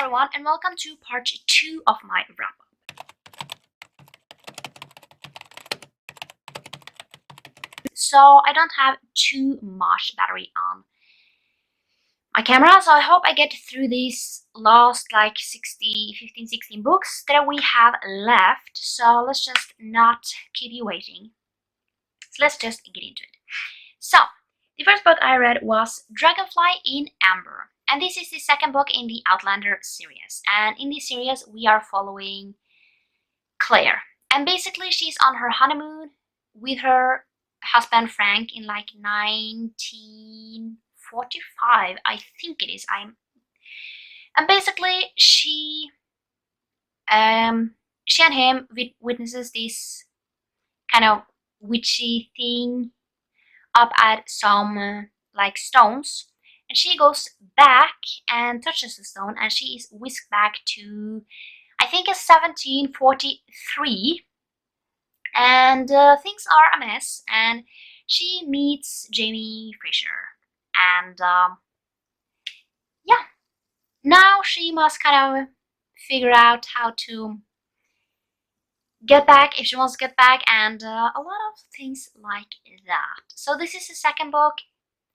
everyone, and welcome to part 2 of my wrap-up. So I don't have too much battery on my camera, so I hope I get through these last like 15-16 books that we have left. So let's just not keep you waiting. So let's just get into it. So the first book I read was Dragonfly in Amber. And this is the second book in the Outlander series. And in this series, we are following Claire. And basically, she's on her honeymoon with her husband Frank in like 1945, I think it is. And basically, she and him witnesses this kind of witchy thing up at some like stones. And she goes back and touches the stone, and she is whisked back to, I think it's 1743. And things are a mess, and she meets Jamie Fisher. And yeah, now she must kind of figure out how to get back, if she wants to get back, and a lot of things like that. So this is the second book,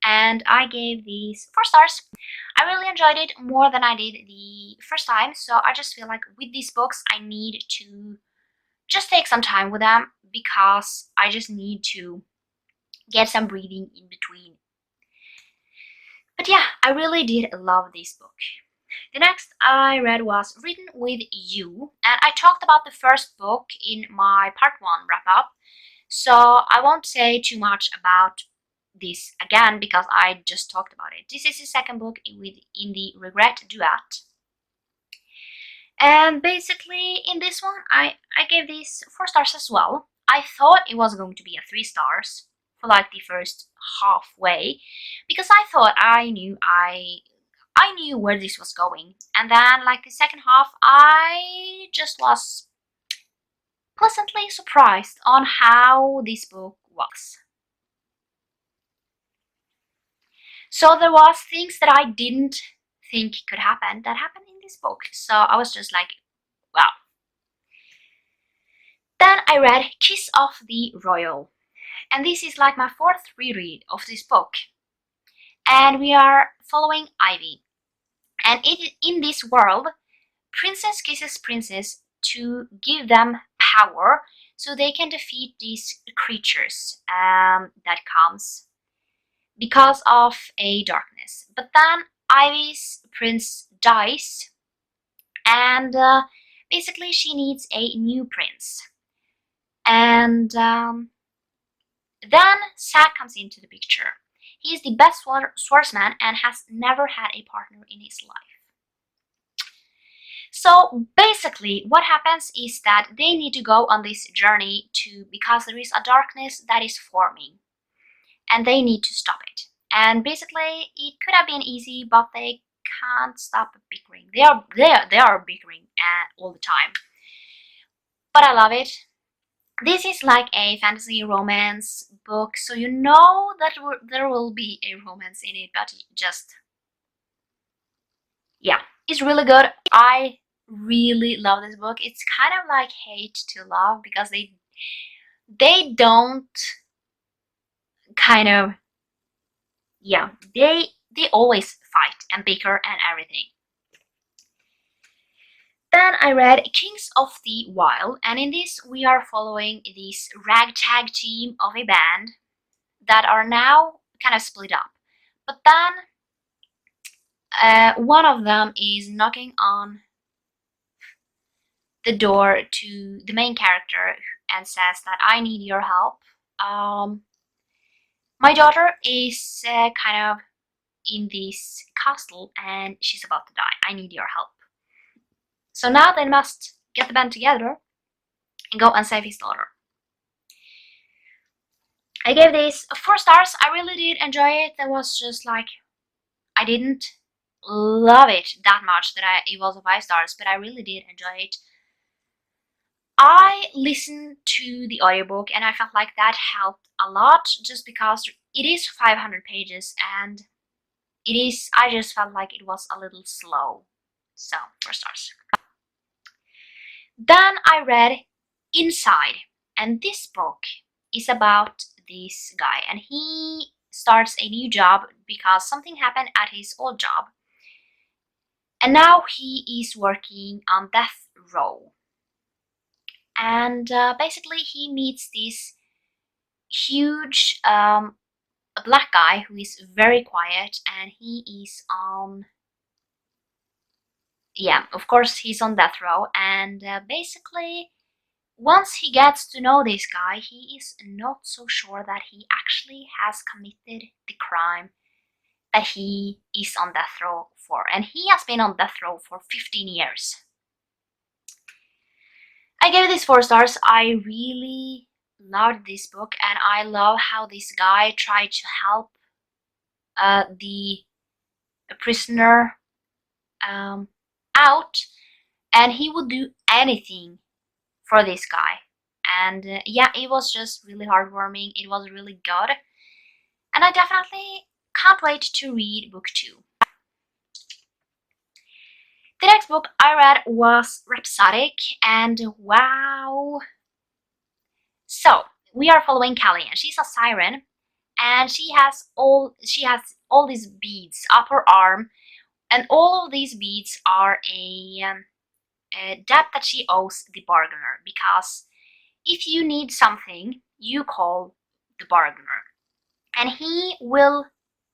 and I gave these 4 stars. I really enjoyed it more than I did the first time, so I just feel like with these books I need to just take some time with them, because I just need to get some breathing in between. But yeah, I really did love this book. The next I read was Written with You, and I talked about the first book in my part 1 wrap-up, so I won't say too much about this again because I just talked about it. This is the second book in the Regret Duet. And basically in this one I gave this 4 stars as well. I thought it was going to be a 3 stars for like the first halfway, because I thought I knew where this was going, and then like the second half I just was pleasantly surprised on how this book was. So there was things that I didn't think could happen that happened in this book, so I was just like, wow. Then I read Kiss of the Royal, and this is like my 4th reread of this book, and we are following Ivy. And in this world, princess kisses princess to give them power so they can defeat these creatures that comes because of a darkness. But then Ivy's prince dies, and basically she needs a new prince. And then Zack comes into the picture. He is the best swordsman and has never had a partner in his life. So basically what happens is that they need to go on this journey because there is a darkness that is forming, and they need to stop it. And basically it could have been easy, but they can't stop bickering. They are bickering all the time. But I love it. This is like a fantasy romance book, so you know that there will be a romance in it, but just, yeah, it's really good. I really love this book. It's kind of like hate to love, because they don't kind of, yeah, they always fight and bicker and everything. Then I read Kings of the Wild, and in this we are following this ragtag team of a band that are now kind of split up. But then one of them is knocking on the door to the main character and says that I need your help. My daughter is kind of in this castle and she's about to die. I need your help. So now they must get the band together and go and save his daughter. I gave this 4 stars. I really did enjoy it. There was just like, I didn't love it that much that it was a 5 stars, but I really did enjoy it. I listened to the audiobook and I felt like that helped a lot, just because it is 500 pages and I just felt like it was a little slow. So 4 stars. Then I read Inside, and this book is about this guy, and he starts a new job because something happened at his old job, and now he is working on death row. And basically he meets this huge black guy who is very quiet, and he is on, yeah, of course he's on death row. And basically once he gets to know this guy, he is not so sure that he actually has committed the crime that he is on death row for, and he has been on death row for 15 years. I gave this 4 stars. I really loved this book, and I love how this guy tried to help the prisoner out, and he would do anything for this guy. And yeah, it was just really heartwarming. It was really good, and I definitely can't wait to read book 2. The next book I read was Rhapsodic, and wow. So we are following Callie, and she's a siren, and she has all these beads up her arm, and all of these beads are a debt that she owes the bargainer, because if you need something, you call the bargainer, and he will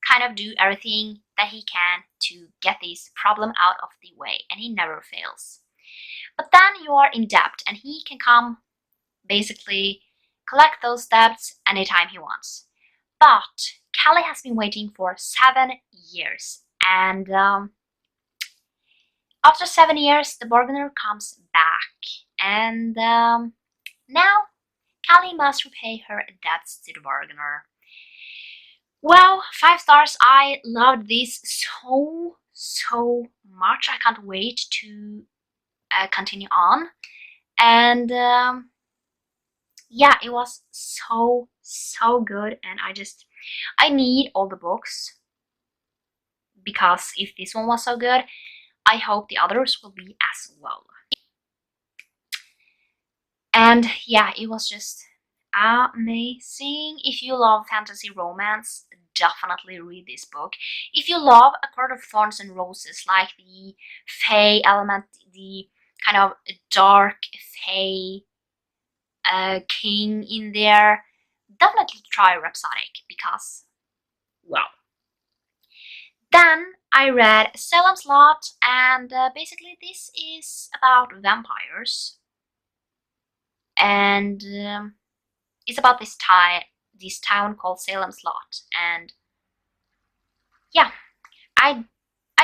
kind of do everything that he can to get this problem out of the way, and he never fails. But then you are in debt, and he can come basically collect those debts anytime he wants. But Callie has been waiting for 7 years, and after 7 years the bargainer comes back, and now Callie must repay her debts to the bargainer. Well, 5 stars. I loved this so much. I can't wait to continue on. And yeah, it was so good, and I need all the books, because if this one was so good, I hope the others will be as well. And yeah, it was just amazing. If you love fantasy romance, definitely read this book. If you love A Court of Thorns and Roses, like the fae element, the kind of dark fae king in there, definitely try Rhapsodic, because, well. Then I read Salem's Lot, and basically this is about vampires, and it's about this town called Salem's Lot. And yeah, I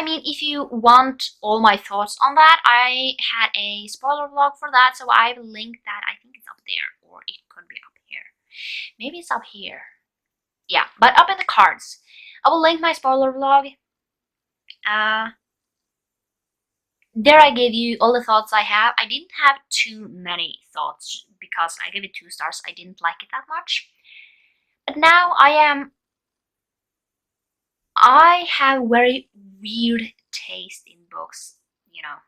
mean, if you want all my thoughts on that, I had a spoiler vlog for that, so I've linked that. I think it's up there, or it could be up here. Maybe it's up here. Yeah, but up in the cards. I will link my spoiler vlog. There I gave you all the thoughts I have. I didn't have too many thoughts, because I gave it 2 stars. I didn't like it that much. But now I have very weird taste in books, you know.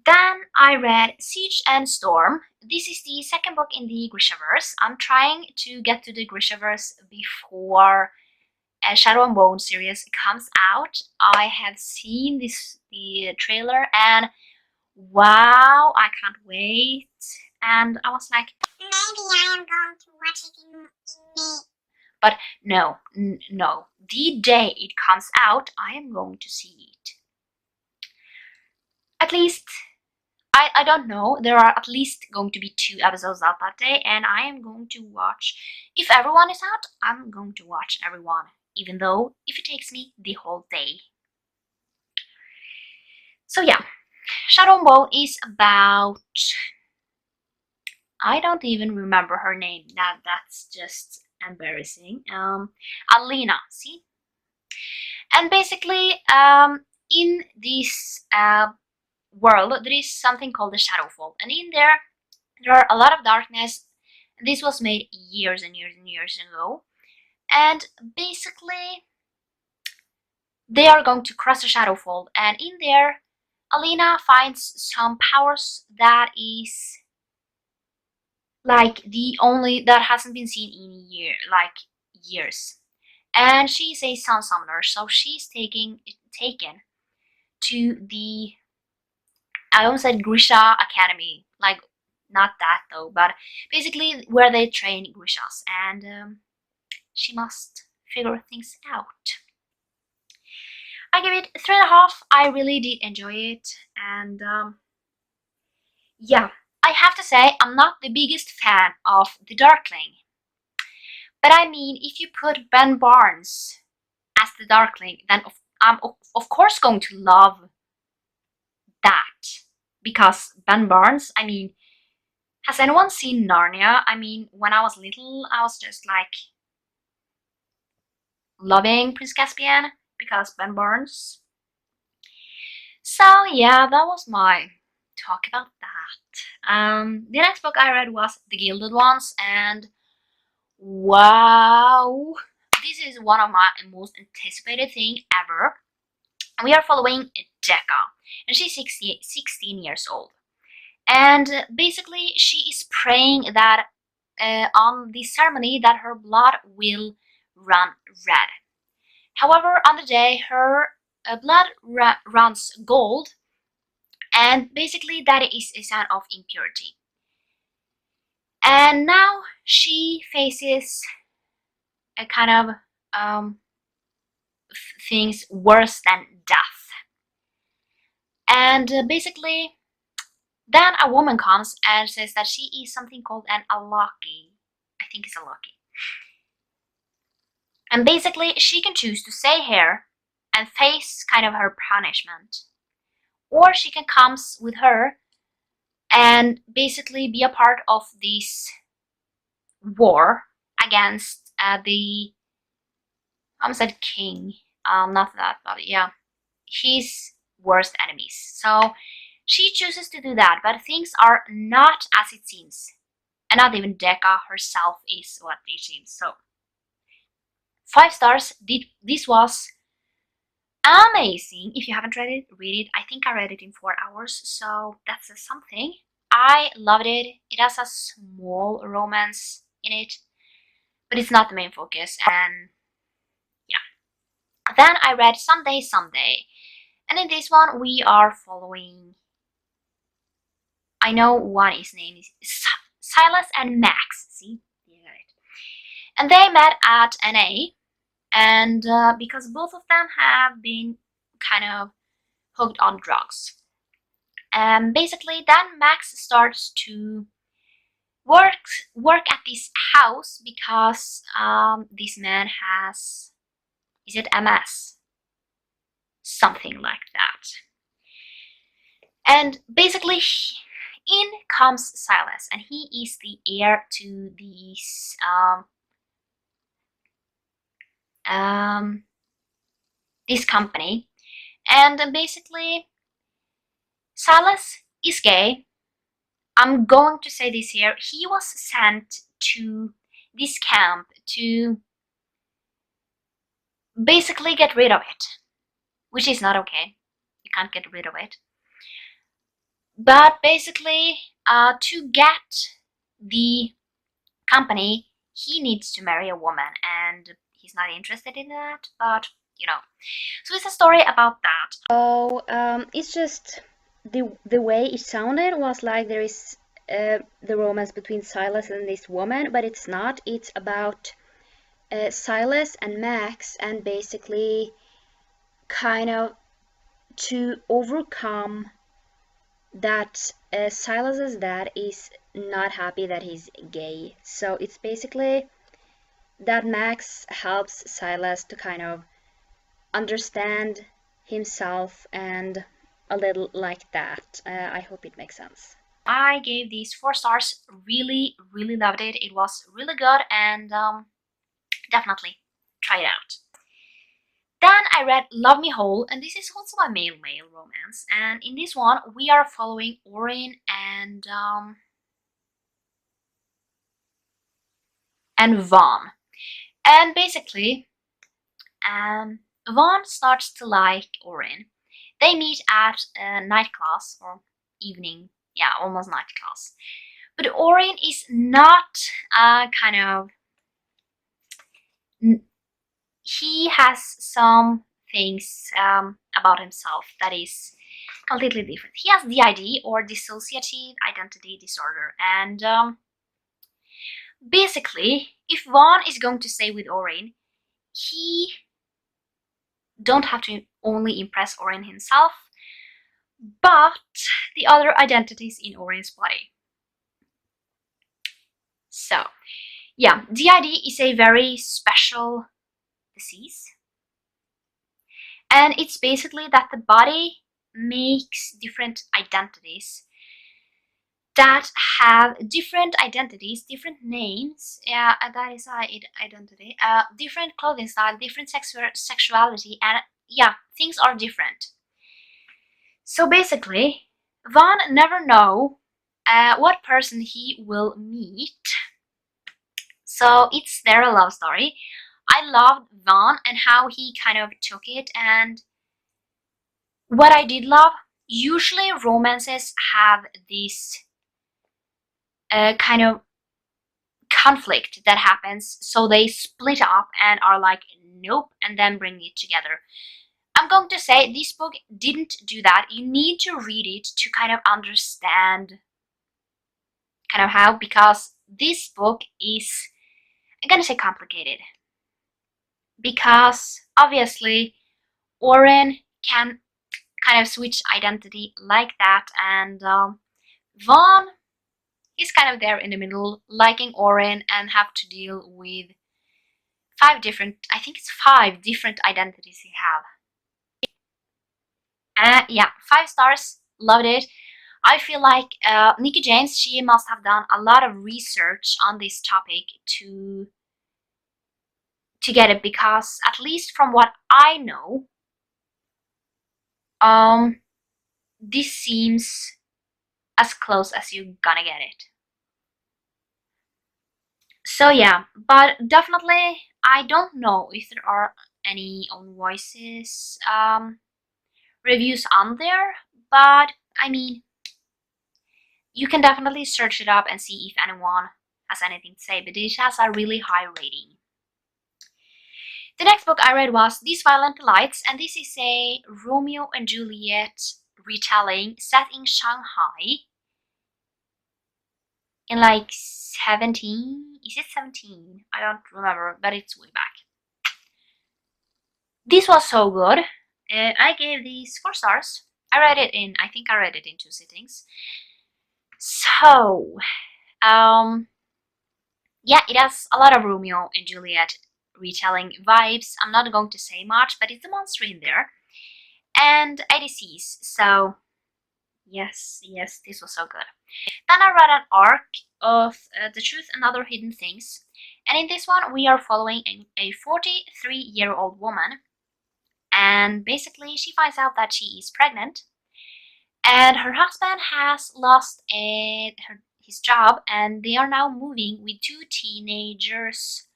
Then I read Siege and Storm. This is the second book in the Grishaverse. I'm trying to get to the Grishaverse before a Shadow and Bone series comes out. I have seen the trailer, and wow, I can't wait. And I was like, maybe I am going to watch it in May. But no, no. The day it comes out, I am going to see it. At least, I don't know. There are at least going to be 2 episodes out that day, and I am going to watch. If everyone is out, I'm going to watch everyone, even though if it takes me the whole day. So yeah, Shadow and Bone is about, I don't even remember her name. That's just embarrassing. Alina, see? And basically, in this world, there is something called the Shadowfall, and in there are a lot of darkness. This was made years and years and years ago, and basically they are going to cross the Shadowfall, and in there, Alina finds some powers that is like the only that hasn't been seen in years. And she's a sun summoner, so she's taken to the, I almost said Grisha Academy, like not that though, but basically where they train Grishas, and she must figure things out. I give it 3.5. I really did enjoy it, and yeah, I have to say I'm not the biggest fan of the Darkling, but I mean, if you put Ben Barnes as the Darkling, then I'm of course going to love that, because Ben Barnes, I mean, has anyone seen Narnia? I mean, when I was little, I was just like loving Prince Caspian because Ben Barnes. So yeah, that was my talk about that. The next book I read was The Gilded Ones, and wow, this is one of my most anticipated thing ever. We are following Decca, and she's 16 years old. And basically, she is praying that on the ceremony that her blood will run red. However, on the day, her blood runs gold, and basically that is a sign of impurity. And now she faces a kind of things worse than death. And basically, then a woman comes and says that she is something called an Alaki. I think it's Alaki. And basically, she can choose to stay here and face kind of her punishment. Or she can come with her and basically be a part of this war against the, I almost said king, not that, but yeah, his worst enemies. So she chooses to do that, but things are not as it seems. And not even Decca herself is what it seems. So 5 stars. This was amazing. If you haven't read it, read it. I think I read it in 4 hours, so that's something. I loved it. It has a small romance in it, but it's not the main focus. And yeah. Then I read Someday, and in this one we are following, I know one his name is Silas and Max. See, you got it. And they met at NA, and because both of them have been kind of hooked on drugs. And basically, then Max starts to work at this house because this man has, is it MS? Something like that. And basically, in comes Silas, and he is the heir to this company. And basically, Silas is gay. I'm going to say this here. He was sent to this camp to basically get rid of it, which is not okay. You can't get rid of it. But basically, to get the company, he needs to marry a woman, and he's not interested in that, but you know. So it's a story about that. So it's just the way it sounded was like there is the romance between Silas and this woman, but it's not. It's about Silas and Max, and basically kind of to overcome that Silas's dad is not happy that he's gay. So it's basically that Max helps Silas to kind of understand himself and a little like that. I hope it makes sense. I gave these 4 stars. Really, really loved it. It was really good, and definitely try it out. Then I read Love Me Whole, and this is also a male romance. And in this one, we are following Orin and Vaughn. And basically, Vaughn starts to like Orin. They meet at a night class, or evening, yeah, almost night class. But Orin is not a kind of, he has some things about himself that is completely different. He has DID, or Dissociative Identity Disorder, and basically, if Vaughn is going to stay with Orin, he don't have to only impress Orin himself, but the other identities in Orin's body. So, yeah, DID is a very special disease, and it's basically that the body makes different identities that have different identities, different names. Yeah, that is identity. Different clothing style, different sexuality, and yeah, things are different. So basically, Vaughn never know what person he will meet. So it's their love story. I loved Vaughn and how he kind of took it, and what I did love, usually romances have this kind of conflict that happens, so they split up and are like, nope, and then bring it together. I'm going to say this book didn't do that. You need to read it to kind of understand kind of how, because this book is, I'm gonna say, complicated, because obviously Oren can kind of switch identity like that, and Vaughn is kind of there in the middle, liking Oren, and have to deal with five different identities he have. Yeah, 5 stars, loved it. I feel like Nikki James, she must have done a lot of research on this topic to get it, because at least from what I know, this seems as close as you're gonna get it. So yeah, but definitely I don't know if there are any own voices reviews on there, but I mean, you can definitely search it up and see if anyone has anything to say, but it has a really high rating. The next book I read was These Violent Delights, and this is a Romeo and Juliet retelling set in Shanghai in like 17, is it 17? I don't remember, but it's way back. This was so good. I gave these 4 stars. I think I read it in 2 sittings. So, yeah, it has a lot of Romeo and Juliet retelling vibes. I'm not going to say much, but it's a monster in there. And ADCs, so yes, this was so good. Then I read an arc of The Truth and Other Hidden Things, and in this one we are following a 43-year-old woman, and basically she finds out that she is pregnant, and her husband has lost his job, and they are now moving with 2 teenagers.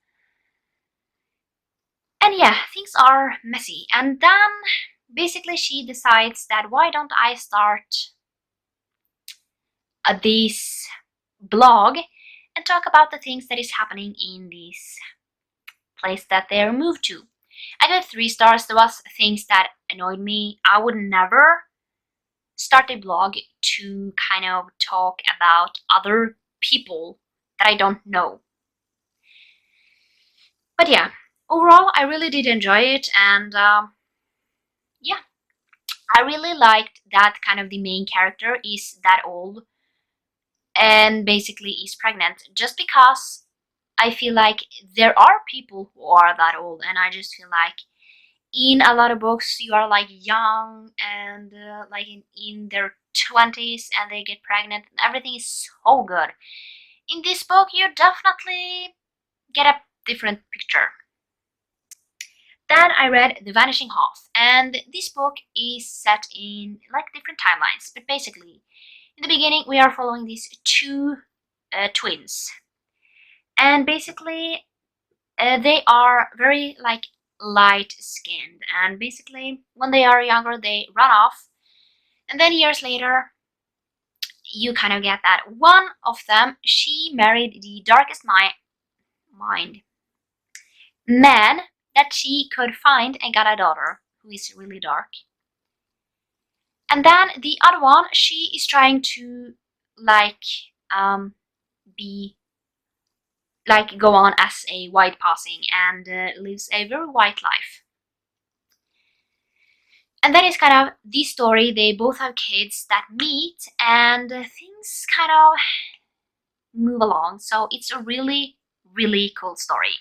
And yeah, things are messy, and then basically she decides that why don't I start this blog and talk about the things that is happening in this place that they're moved to. I gave 3 stars. There was things that annoyed me. I would never start a blog to kind of talk about other people that I don't know. But yeah, overall I really did enjoy it, and yeah, I really liked that kind of the main character is that old and basically is pregnant, just because I feel like there are people who are that old, and I just feel like in a lot of books you are like young and like in their 20s and they get pregnant and everything is so good. In this book you definitely get a different picture. Then I read The Vanishing Halls, and this book is set in like different timelines, but basically in the beginning we are following these 2 twins, and basically they are very like light-skinned, and basically when they are younger they run off, and then years later you kind of get that one of them, she married the darkest man that she could find and got a daughter who is really dark. And then the other one, she is trying to like be like go on as a white passing and lives a very white life. And that is kind of the story. They both have kids that meet and things kind of move along. So it's a really, really cool story.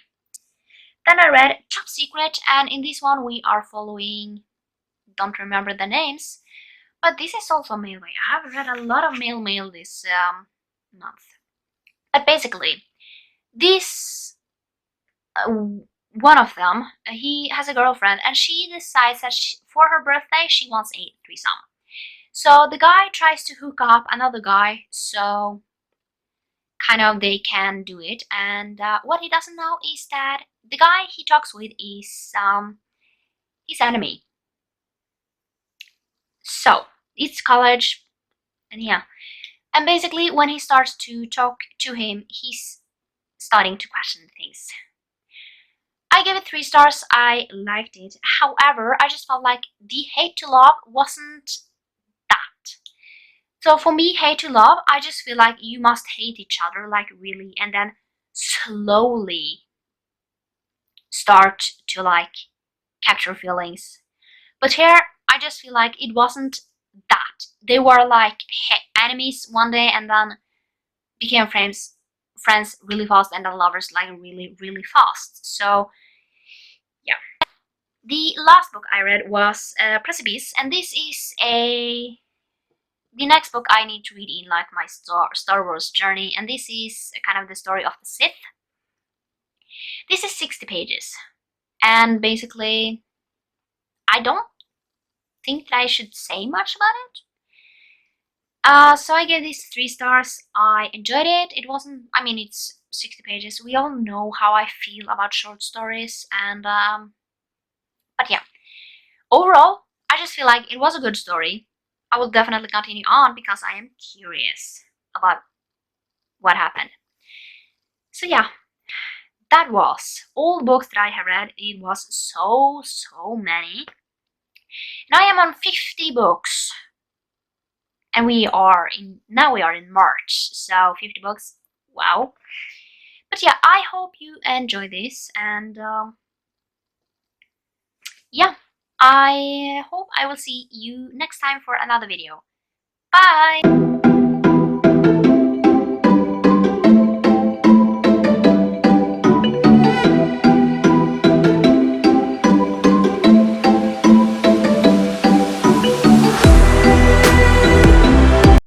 Then I read Top Secret, and in this one we are following, don't remember the names, but this is also male mail. I have read a lot of male mail this month. But basically, this one of them, he has a girlfriend, and she decides that for her birthday she wants a threesome. So the guy tries to hook up another guy, so kind of they can do it. And what he doesn't know is that the guy he talks with is his enemy. So it's college, and yeah. And basically, when he starts to talk to him, he's starting to question things. I gave it 3 stars. I liked it. However, I just felt like the hate to love wasn't that. So for me, hate to love, I just feel like you must hate each other, like really, and then slowly start to like capture feelings. But here, I just feel like it wasn't that. They were like enemies one day and then became friends really fast, and then lovers like really, really fast. So yeah. The last book I read was Precipice, and this is the next book I need to read in like my Star Wars journey, and this is kind of the story of the Sith. This is 60 pages, and basically I don't think that I should say much about it. So I gave this 3 stars. I enjoyed it. It wasn't, I mean, it's 60 pages. We all know how I feel about short stories, and but yeah. Overall, I just feel like it was a good story. I will definitely continue on because I am curious about what happened. So yeah, that was all the books that I have read. It was so many. Now I am on 50 books. And now we are in March, so 50 books, wow. But yeah, I hope you enjoy this, and yeah, I hope I will see you next time for another video. Bye!